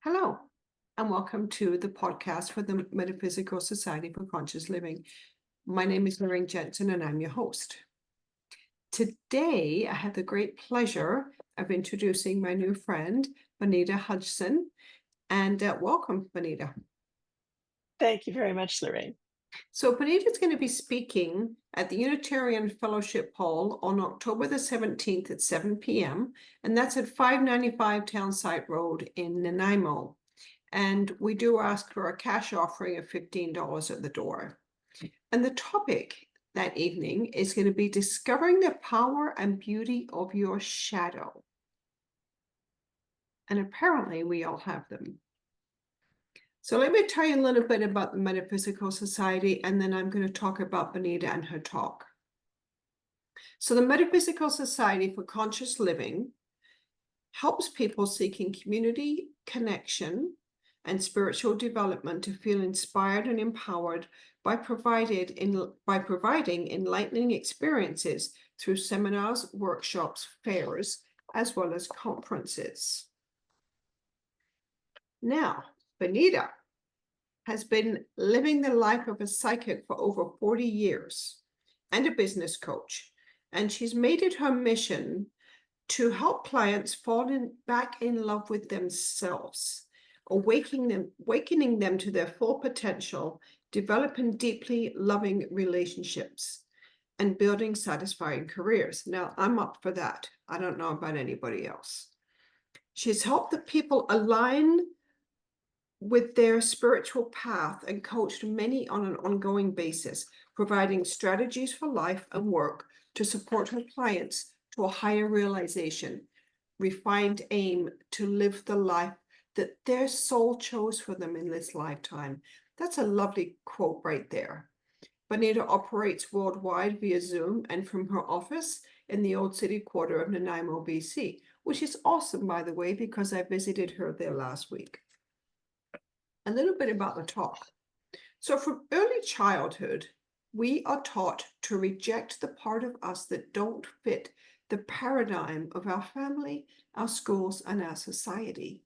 Hello, and welcome to the podcast for the Metaphysical Society for Conscious Living. My name is Lorraine Jensen, and I'm your host. Today, I have the great pleasure of introducing my new friend, Bonita Hodgson, and welcome, Bonita. Thank you very much, Lorraine. So Bonita is going to be speaking at the Unitarian Fellowship Hall on October the 17th at 7 p.m., and that's at 595 Townsite Road in Nanaimo. And we do ask for a cash offering of $15 at the door. And the topic that evening is going to be discovering the power and beauty of your shadow. And apparently we all have them. So let me tell you a little bit about the Metaphysical Society, and then I'm going to talk about Bonita and her talk. So the Metaphysical Society for Conscious Living helps people seeking community, connection, and spiritual development to feel inspired and empowered by providing enlightening experiences through seminars, workshops, fairs, as well as conferences. Now, Bonita has been living the life of a psychic for over 40 years and a business coach, and she's made it her mission to help clients fall back in love with themselves, awakening them to their full potential, developing deeply loving relationships, and building satisfying careers. Now, I'm up for that. I don't know about anybody else. She's helped the people align with their spiritual path and coached many on an ongoing basis, providing strategies for life and work to support her clients to a higher realization, refined aim to live the life that their soul chose for them in this lifetime. That's a lovely quote right there. Bonita operates worldwide via Zoom and from her office in the Old City Quarter of Nanaimo, BC, which is awesome, by the way, because I visited her there last week. A little bit about the talk. So from early childhood, we are taught to reject the part of us that don't fit the paradigm of our family, our schools, and our society.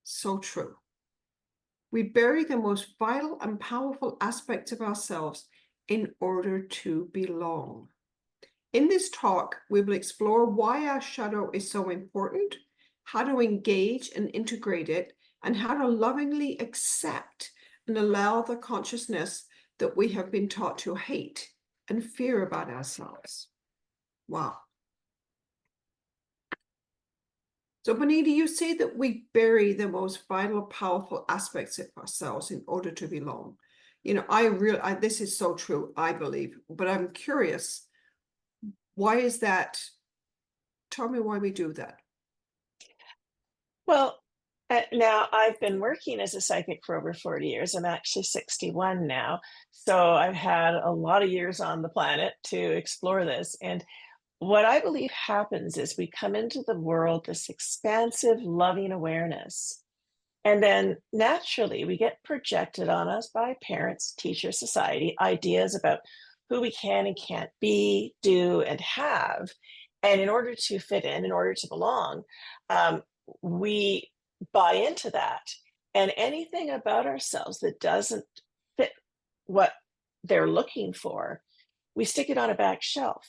So true. We bury the most vital and powerful aspects of ourselves in order to belong. In this talk, we will explore why our shadow is so important, how to engage and integrate it, and how to lovingly accept and allow the consciousness that we have been taught to hate and fear about ourselves. Wow. So, Bonita, you say that we bury the most vital, powerful aspects of ourselves in order to belong. You know, this is so true, I believe, but I'm curious, why is that? Tell me why we do that. Well, now I've been working as a psychic for over 40 years. I'm actually 61 now. So I've had a lot of years on the planet to explore this. And what I believe happens is we come into the world, this expansive, loving awareness. And then naturally, we get projected on us by parents, teachers, society, ideas about who we can and can't be, do, and have. And in order to fit in order to belong, we buy into that. And anything about ourselves that doesn't fit what they're looking for, we stick it on a back shelf.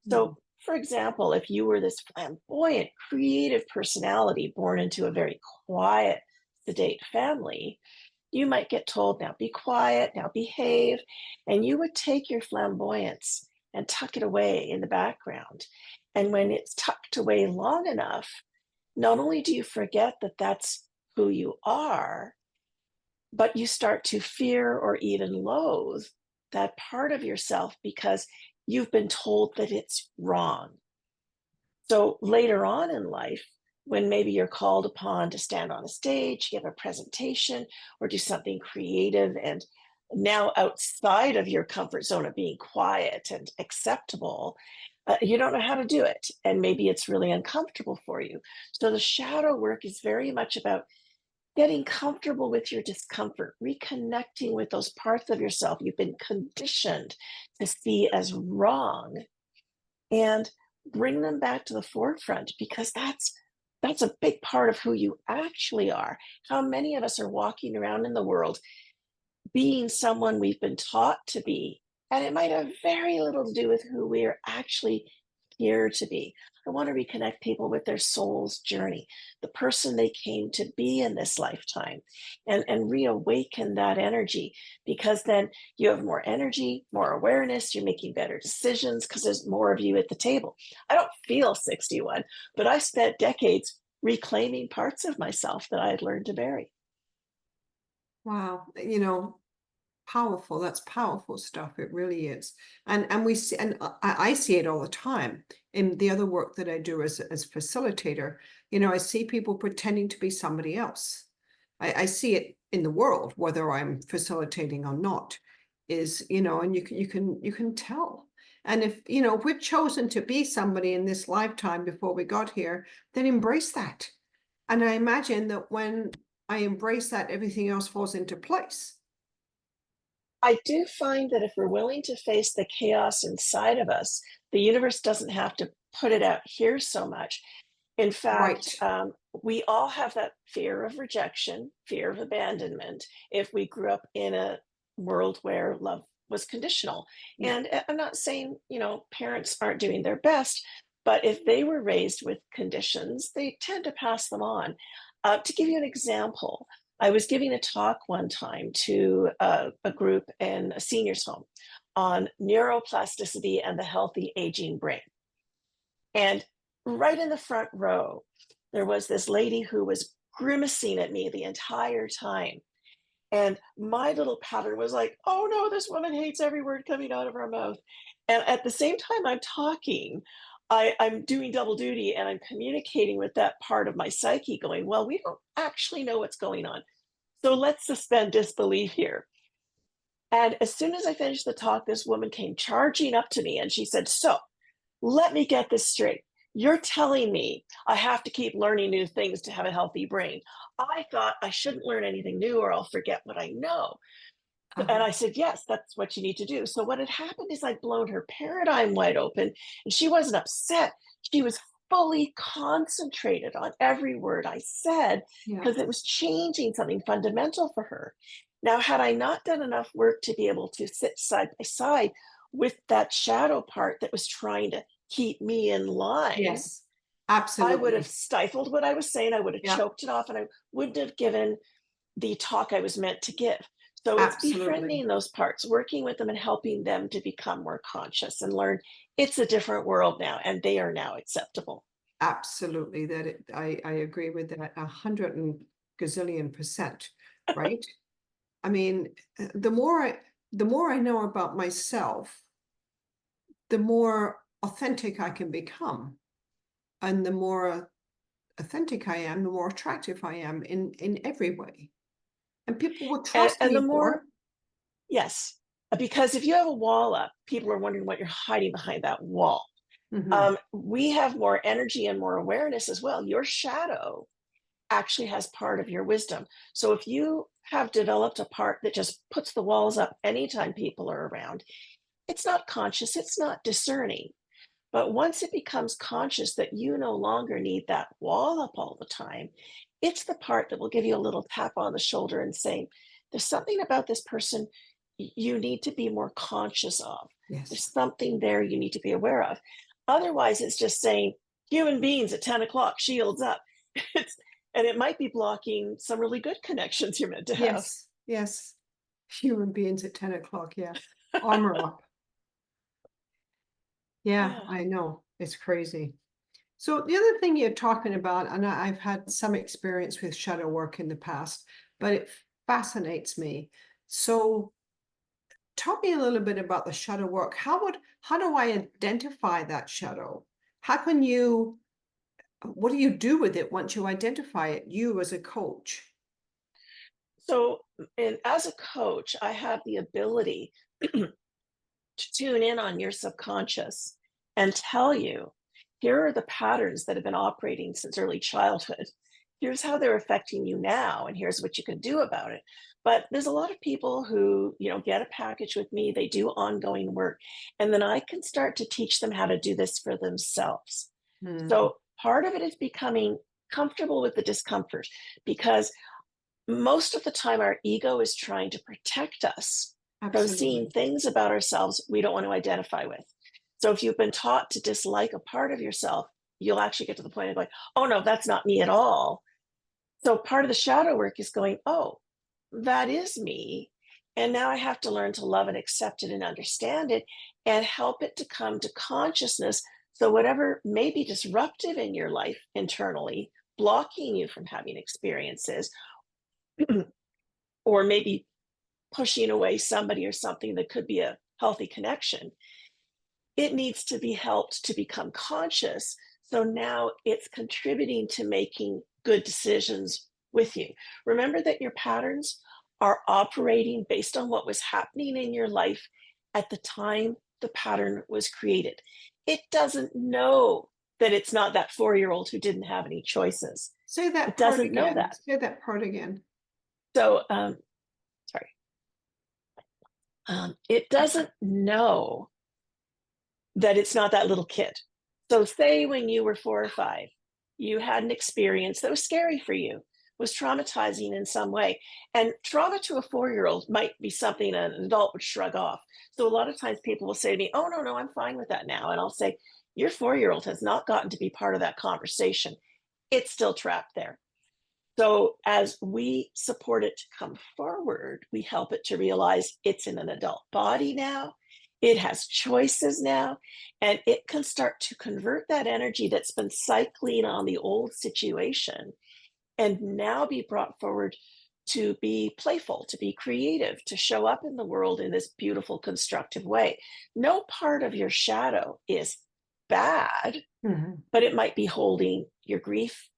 So, for example, if you were this flamboyant, creative personality born into a very quiet, sedate family, you might get told, now be quiet, now behave. And you would take your flamboyance and tuck it away in the background. And when it's tucked away long enough, not only do you forget that that's who you are, but you start to fear or even loathe that part of yourself because you've been told that it's wrong. So later on in life, when maybe you're called upon to stand on a stage, give a presentation, or do something creative and now outside of your comfort zone of being quiet and acceptable, you don't know how to do it. And maybe it's really uncomfortable for you. So the shadow work is very much about getting comfortable with your discomfort, reconnecting with those parts of yourself you've been conditioned to see as wrong, and bring them back to the forefront, because that's that's a big part of who you actually are. How many of us are walking around in the world being someone we've been taught to be, and it might have very little to do with who we are actually here to be. I want to reconnect people with their soul's journey, the person they came to be in this lifetime, and reawaken that energy, because then you have more energy, more awareness, you're making better decisions because there's more of you at the table. I don't feel 61, but I spent decades reclaiming parts of myself that I had learned to bury. Wow. Powerful. That's powerful stuff. It really is. And we see, and I see it all the time in the other work that I do as facilitator. I see people pretending to be somebody else. I see it in the world, whether I'm facilitating or not, and you can tell. And if we've chosen to be somebody in this lifetime before we got here, then embrace that. And I imagine that when I embrace that, everything else falls into place. I do find that if we're willing to face the chaos inside of us, the universe doesn't have to put it out here so much. In fact, Right. we all have that fear of rejection, fear of abandonment, if we grew up in a world where love was conditional. Yeah. And I'm not saying, parents aren't doing their best, but if they were raised with conditions, they tend to pass them on. To give you an example, I was giving a talk one time to a group in a seniors home on neuroplasticity and the healthy aging brain. And right in the front row, there was this lady who was grimacing at me the entire time. And my little pattern was like, oh no, this woman hates every word coming out of her mouth. And at the same time I'm talking, I'm doing double duty and I'm communicating with that part of my psyche going, well, we don't actually know what's going on. So let's suspend disbelief here. And as soon as I finished the talk, this woman came charging up to me and she said, so let me get this straight. You're telling me I have to keep learning new things to have a healthy brain. I thought I shouldn't learn anything new or I'll forget what I know. And Uh-huh. I said, yes, that's what you need to do. So what had happened is I'd blown her paradigm wide open and she wasn't upset. She was fully concentrated on every word I said Yeah. because it was changing something fundamental for her. Now, had I not done enough work to be able to sit side by side with that shadow part that was trying to keep me in line, Yes. I would have Absolutely. stifled what I was saying. I would have Yeah. choked it off and I wouldn't have given the talk I was meant to give. So it's Absolutely. befriending those parts, working with them and helping them to become more conscious and learn it's a different world now and they are now acceptable. Absolutely. I agree with that 100 and gazillion %. Right. I mean, the more I know about myself, the more authentic I can become. And the more authentic I am, the more attractive I am in every way. And people will trust And the me more. more, yes, because if you have a wall up, people are wondering what you're hiding behind that wall. Mhm. We have more energy and more awareness as well. Your shadow actually has part of your wisdom. So if you have developed a part that just puts the walls up anytime people are around, it's not conscious, it's not discerning. But once it becomes conscious that you no longer need that wall up all the time, it's the part that will give you a little tap on the shoulder and say, there's something about this person you need to be more conscious of. Yes. There's something there you need to be aware of. Otherwise, it's just saying, human beings at 10 o'clock, shields up. It's, and it might be blocking some really good connections you're meant to have. Yes. Yes. Human beings at 10 o'clock. Yeah. Armor up. Yeah, Yeah. I know. It's crazy. So the other thing you're talking about, and I've had some experience with shadow work in the past, but it fascinates me. So tell me a little bit about the shadow work. How do I identify that shadow? How can you, what do you do with it once you identify it, you as a coach? So, and as a coach, I have the ability to tune in on your subconscious and tell you, here are the patterns that have been operating since early childhood. Here's how they're affecting you now, and here's what you can do about it. But there's a lot of people who, get a package with me, they do ongoing work, and then I can start to teach them how to do this for themselves. Hmm. So part of it is becoming comfortable with the discomfort, because most of the time our ego is trying to protect us from seeing Absolutely. things about ourselves we don't want to identify with. So if you've been taught to dislike a part of yourself, you'll actually get to the point of going, oh no, that's not me at all. So part of the shadow work is going, oh, that is me. And now I have to learn to love and accept it and understand it and help it to come to consciousness. So whatever may be disruptive in your life internally, blocking you from having experiences, or maybe pushing away somebody or something that could be a healthy connection, it needs to be helped to become conscious. So now it's contributing to making good decisions with you. Remember that your patterns are operating based on what was happening in your life at the time the pattern was created. It doesn't know that it's not that 4-year-old who didn't have any choices. Say It that part doesn't know again. that. Say that part again. So, sorry, it doesn't know that it's not that little kid. So, say when you were 4 or 5, you had an experience that was scary for you, was traumatizing in some way. And trauma to a 4-year-old might be something an adult would shrug off. So, a lot of times people will say to me, oh, no, no, I'm fine with that now. And I'll say, your 4-year-old has not gotten to be part of that conversation. It's still trapped there. So as we support it to come forward, we help it to realize it's in an adult body now. It has choices now, and it can start to convert that energy that's been cycling on the old situation and now be brought forward to be playful, to be creative, to show up in the world in this beautiful, constructive way. No part of your shadow is bad, Mhm. but it might be holding your grief,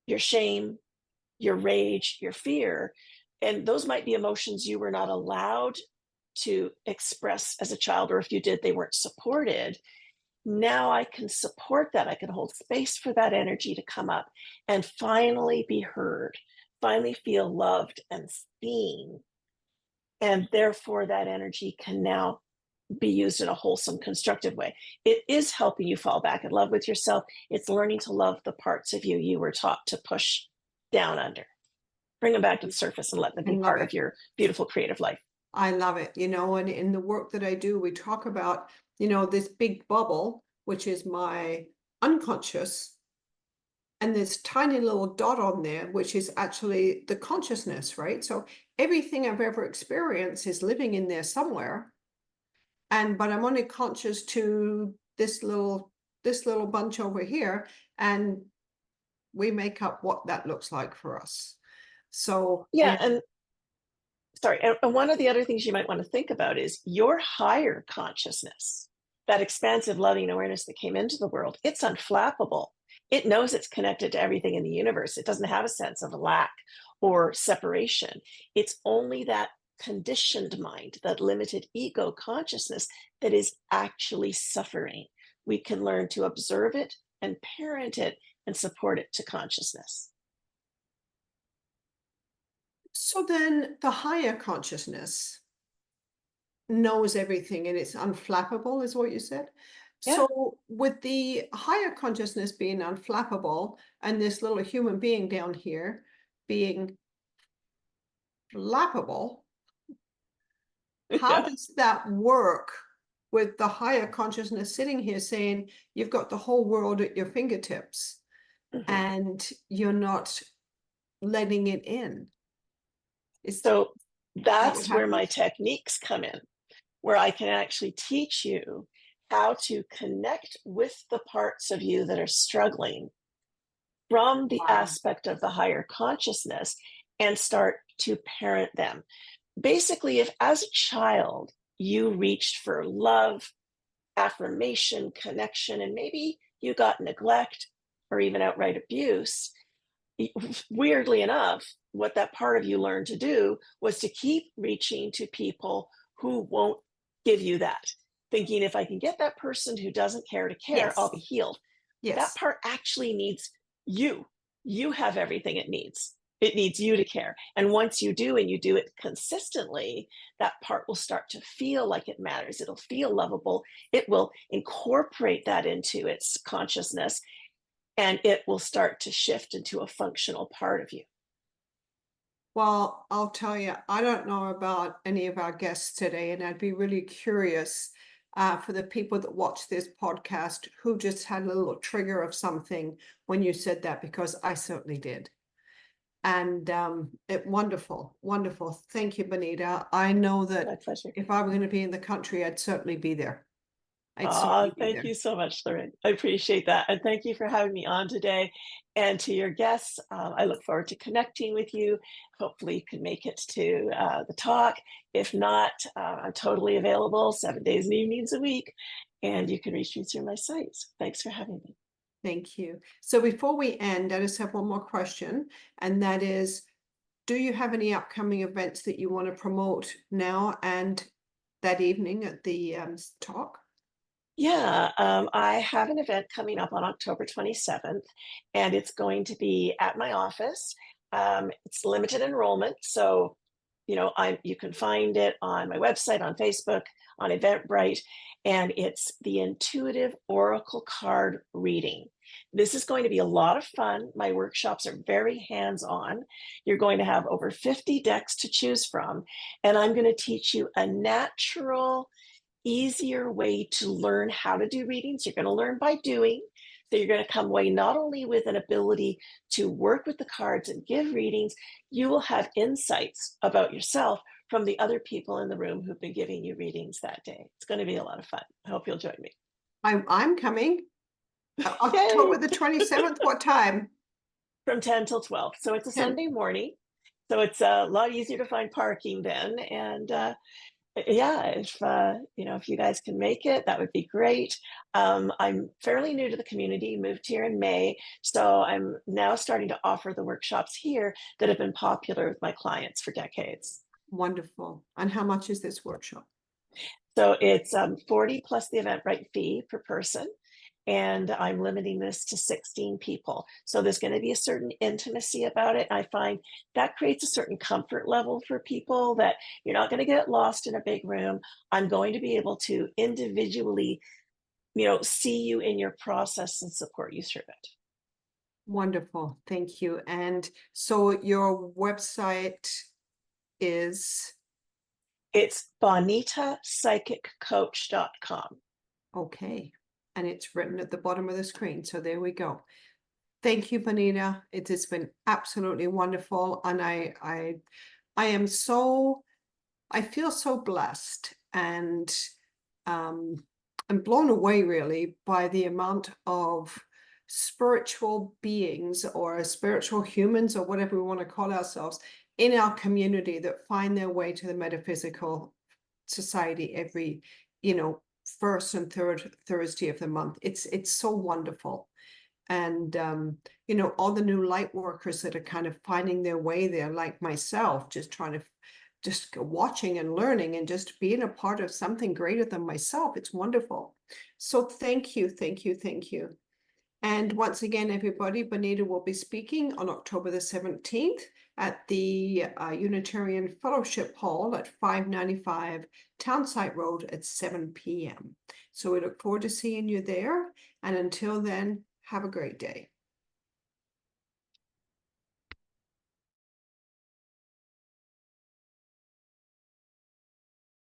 your shame, your rage, your fear. And those might be emotions you were not allowed to express as a child, or if you did, they weren't supported. Now I can support that. I can hold space for that energy to come up and finally be heard, finally feel loved and seen. And therefore, that energy can now be used in a wholesome, constructive way. It is helping you fall back in love with yourself. It's learning to love the parts of you you were taught to push down under. Bring them back to the surface and let them I be love part it. of your beautiful creative life. I love it. And in the work that I do, we talk about, this big bubble, which is my unconscious, and this tiny little dot on there, which is actually the consciousness, right? So everything I've ever experienced is living in there somewhere. But I'm only conscious to this little bunch over here, and we make up what that looks like for us. So Yeah. And sorry. And one of the other things you might want to think about is your higher consciousness, that expansive, loving awareness that came into the world. It's unflappable. It knows it's connected to everything in the universe. It doesn't have a sense of lack or separation. It's only that conditioned mind, that limited ego consciousness, that is actually suffering. We can learn to observe it and parent it and support it to consciousness. so then the higher consciousness knows everything and it's unflappable, is what you said. Yeah. So with the higher consciousness being unflappable and this little human being down here being flappable, how Yeah. does that work with the higher consciousness sitting here saying you've got the whole world at your fingertips Mhm. and you're not letting it in? Is So that what that's where my happens? techniques come in, where I can actually teach you how to connect with the parts of you that are struggling from the Wow. aspect of the higher consciousness and start to parent them. Basically, if as a child you reached for love, affirmation, connection, and maybe you got neglect or even outright abuse, weirdly enough, what that part of you learned to do was to keep reaching to people who won't give you that, thinking if I can get that person who doesn't care to care, I'll Yes. be healed. That Yes. part actually needs you. You have everything it needs. It needs you to care. And once you do, and you do it consistently, that part will start to feel like it matters. It'll feel lovable. It will incorporate that into its consciousness. and it will start to shift into a functional part of you. Well, I'll tell you, I don't know about any of our guests today, and I'd be really curious for the people that watch this podcast who just had a little trigger of something when you said that, because I certainly did. And wonderful, wonderful. Thank you, Bonita. I know My that pleasure. if I were going to be in the country, I'd certainly be there. I'd Oh, certainly be thank there. you so much, Lorraine. I appreciate that. And thank you for having me on today. And to your guests, I look forward to connecting with you. Hopefully, you can make it to the talk. If not, I'm totally available 7 days and evenings a week. And you can reach me through my sites. Thanks for having me. Thank you. So before we end, I just have one more question, and that is, do you have any upcoming events that you want to promote now and that evening at the talk? Yeah, I have an event coming up on October 27th, and it's going to be at my office. It's limited enrollment, so you can find it on my website, on Facebook, on Eventbrite, and it's the intuitive oracle card reading. This is going to be a lot of fun. My workshops are very hands-on. You're going to have over 50 decks to choose from, and I'm going to teach you a natural, easier way to learn how to do readings. You're going to learn by doing. So you're going to come away not only with an ability to work with the cards and give readings, you will have insights about yourself from the other people in the room who've been giving you readings that day. It's going to be a lot of fun. I hope you'll join me. I'm coming. October Yay! the 27th. What time? From 10 till 12. So it's a 10. Sunday morning. So it's a lot easier to find parking then. And yeah, if you guys can make it, that would be great. I'm fairly new to the community, moved here in May, so I'm now starting to offer the workshops here that have been popular with my clients for decades. Wonderful. And how much is this workshop? So it's 40 plus the Eventbrite fee per person. And I'm limiting this to 16 people. So there's going to be a certain intimacy about it. I find that creates a certain comfort level for people, that you're not going to get lost in a big room. I'm going to be able to individually, see you in your process and support you through it. Wonderful. Thank you. And so your website is? It's bonitapsychiccoach.com. Okay. And it's written at the bottom of the screen. So there we go. Thank you, Bonita. It has been absolutely wonderful. And I feel so blessed, and I'm blown away really by the amount of spiritual beings or spiritual humans or whatever we want to call ourselves in our community that find their way to the metaphysical society every, first and third Thursday of the month. It's so wonderful. And all the new light workers that are kind of finding their way there, like myself, just trying to just watching and learning and just being a part of something greater than myself. It's wonderful. So thank you, thank you, thank you. And once again, everybody, Bonita will be speaking on October the 17th at the Unitarian Fellowship Hall at 595 Townsite Road at 7 p.m. So we look forward to seeing you there. And until then, have a great day.